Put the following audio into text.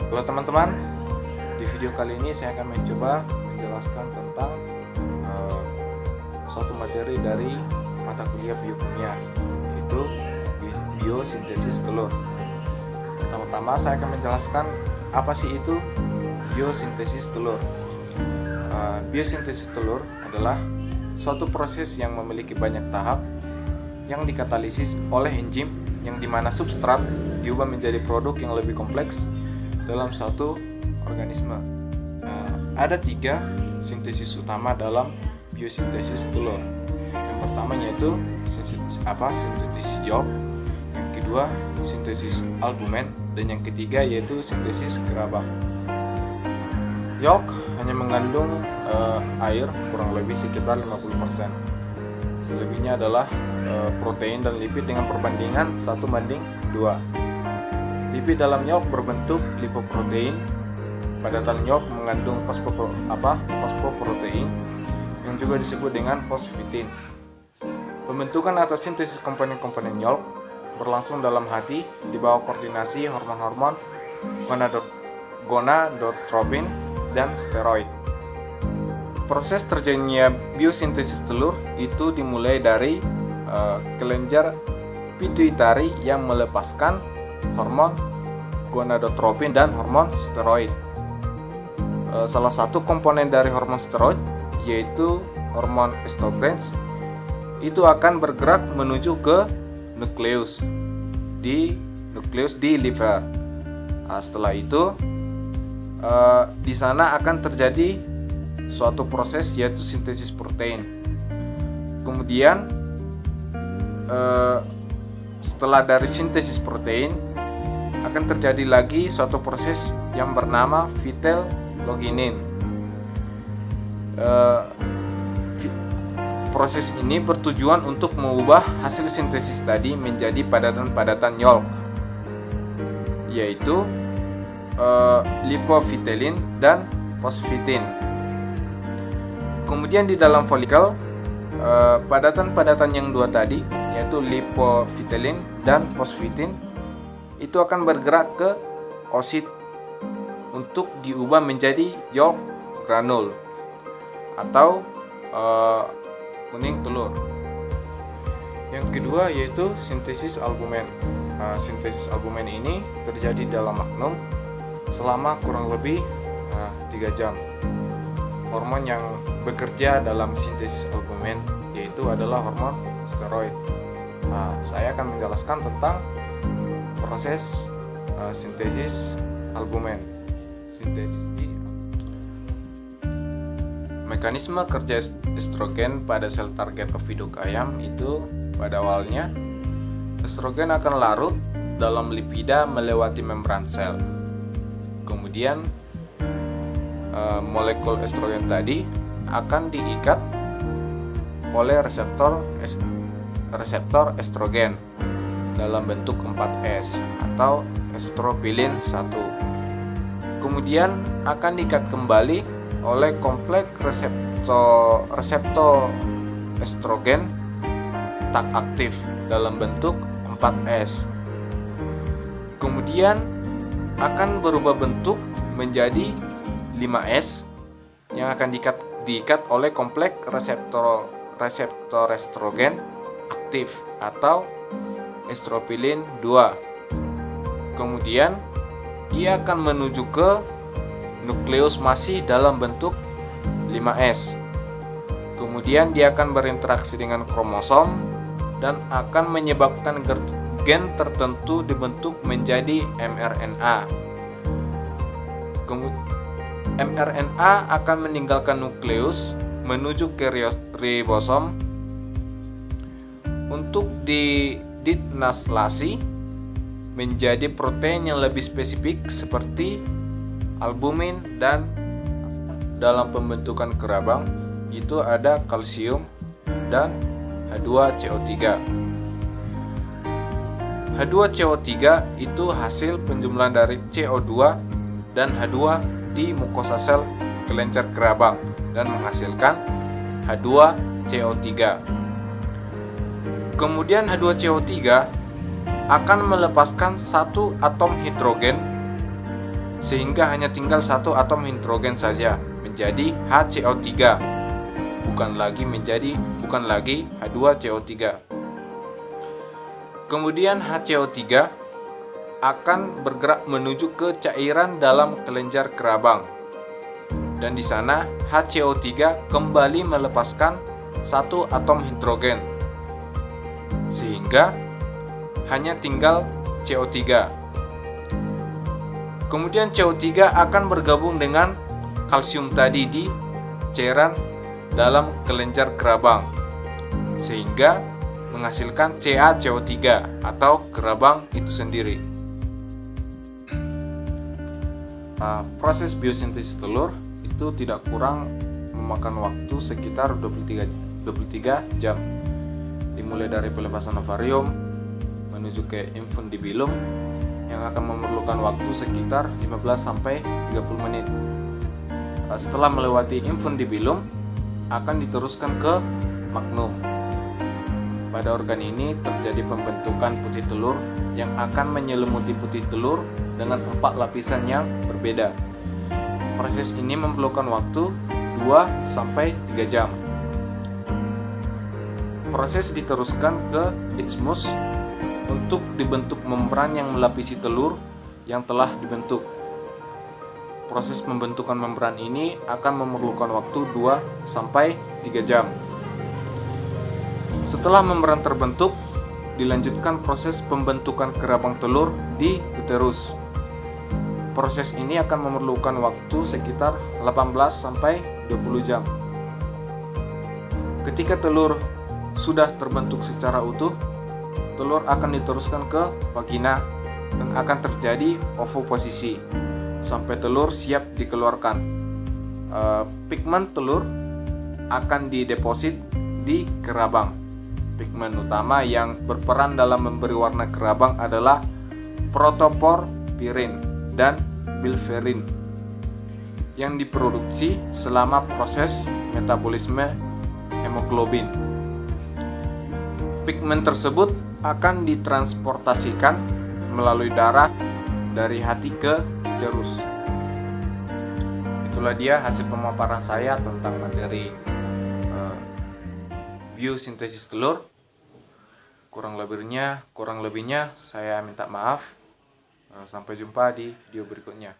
Halo teman-teman, di video kali ini saya akan mencoba menjelaskan tentang suatu materi dari mata kuliah biokimia, yaitu biosintesis telur. Pertama-tama saya akan menjelaskan apa sih itu biosintesis telur. Biosintesis telur adalah suatu proses yang memiliki banyak tahap yang dikatalisis oleh enzim, yang dimana substrat diubah menjadi produk yang lebih kompleks dalam suatu organisme. Ada 3 sintesis utama dalam biosintesis telur. Yang pertama yaitu sintesis yolk, yang kedua sintesis albumen, dan yang ketiga yaitu sintesis Krabbe. Yolk hanya mengandung air kurang lebih sekitar 50%. Selebihnya adalah protein dan lipid dengan perbandingan 1:2. Lipid dalam yolk berbentuk lipoprotein. Padatan yolk mengandung fosfoprotein yang juga disebut dengan fosfitin. Pembentukan atau sintesis komponen-komponen yolk berlangsung dalam hati di bawah koordinasi hormon-hormon gonadotropin dan steroid. Proses terjadinya biosintesis telur itu dimulai dari kelenjar pituitari yang melepaskan hormon gonadotropin dan hormon steroid. Salah satu komponen dari hormon steroid yaitu hormon estrogen itu akan bergerak menuju ke nukleus di liver. Setelah itu di sana akan terjadi suatu proses yaitu sintesis protein. Kemudian setelah dari sintesis protein akan terjadi lagi suatu proses yang bernama vitelloginin. Proses ini bertujuan untuk mengubah hasil sintesis tadi menjadi padatan-padatan yolk, yaitu lipofitellin dan fosfitin. Kemudian di dalam folikel padatan-padatan yang dua tadi, yaitu lipofitellin dan fosfitin, itu akan bergerak ke oosit untuk diubah menjadi yolk granul atau kuning telur. Yang kedua yaitu sintesis albumen. Sintesis albumen ini terjadi dalam magnum selama kurang lebih 3 jam. Hormon yang bekerja dalam sintesis albumen yaitu adalah hormon steroid. Saya akan menjelaskan tentang proses sintesis albumen. Mekanisme kerja estrogen pada sel target oviduk ayam itu pada awalnya estrogen akan larut dalam lipida melewati membran sel. Kemudian molekul estrogen tadi akan diikat oleh reseptor estrogen dalam bentuk 4S atau estropilin 1. Kemudian akan diikat kembali oleh kompleks reseptor estrogen tak aktif dalam bentuk 4S. Kemudian akan berubah bentuk menjadi 5S yang akan diikat oleh kompleks reseptor estrogen aktif atau estropilin 2. Kemudian ia akan menuju ke nukleus masih dalam bentuk 5S. Kemudian dia akan berinteraksi dengan kromosom dan akan menyebabkan gen tertentu dibentuk menjadi mRNA. mRNA akan meninggalkan nukleus menuju ke ribosom untuk dinaslasi menjadi protein yang lebih spesifik seperti albumin, dan dalam pembentukan kerabang itu ada kalsium dan H2CO3. H2CO3 itu hasil penjumlahan dari CO2 dan H2 di mukosa sel kelenjar kerabang dan menghasilkan H2CO3. Kemudian H2CO3 akan melepaskan satu atom hidrogen sehingga hanya tinggal satu atom hidrogen saja menjadi HCO3, bukan lagi H2CO3. Kemudian HCO3 akan bergerak menuju ke cairan dalam kelenjar kerabang, dan di sana HCO3 kembali melepaskan satu atom hidrogen, sehingga hanya tinggal CO3. Kemudian CO3 akan bergabung dengan kalsium tadi di cairan dalam kelenjar kerabang, sehingga menghasilkan CaCO3 atau kerabang itu sendiri. Proses biosintesis telur itu tidak kurang memakan waktu sekitar 23 jam, dimulai dari pelepasan ovarium menuju ke infundibilum yang akan memerlukan waktu sekitar 15-30 menit. Setelah melewati infundibilum akan diteruskan ke magnum. Pada organ ini terjadi pembentukan putih telur yang akan menyelimuti putih telur dengan 4 lapisan yang berbeda. Proses ini memerlukan waktu 2-3 jam. Proses diteruskan ke isthmus untuk dibentuk membran yang melapisi telur yang telah dibentuk. Proses pembentukan membran ini akan memerlukan waktu 2-3 jam. Setelah membran terbentuk, dilanjutkan proses pembentukan kerabang telur di uterus. Proses ini akan memerlukan waktu sekitar 18-20 jam. Ketika telur sudah terbentuk secara utuh, telur akan diteruskan ke vagina dan akan terjadi ovoposisi sampai telur siap dikeluarkan. Pigmen telur akan dideposit di kerabang. Pigmen utama yang berperan dalam memberi warna kerabang adalah protoporfirin dan biliverdin yang diproduksi selama proses metabolisme hemoglobin. Pigmen tersebut akan ditransportasikan melalui darah dari hati ke uterus. Itulah dia hasil pemaparan saya tentang materi biosintesis telur. Kurang lebihnya saya minta maaf. Sampai jumpa di video berikutnya.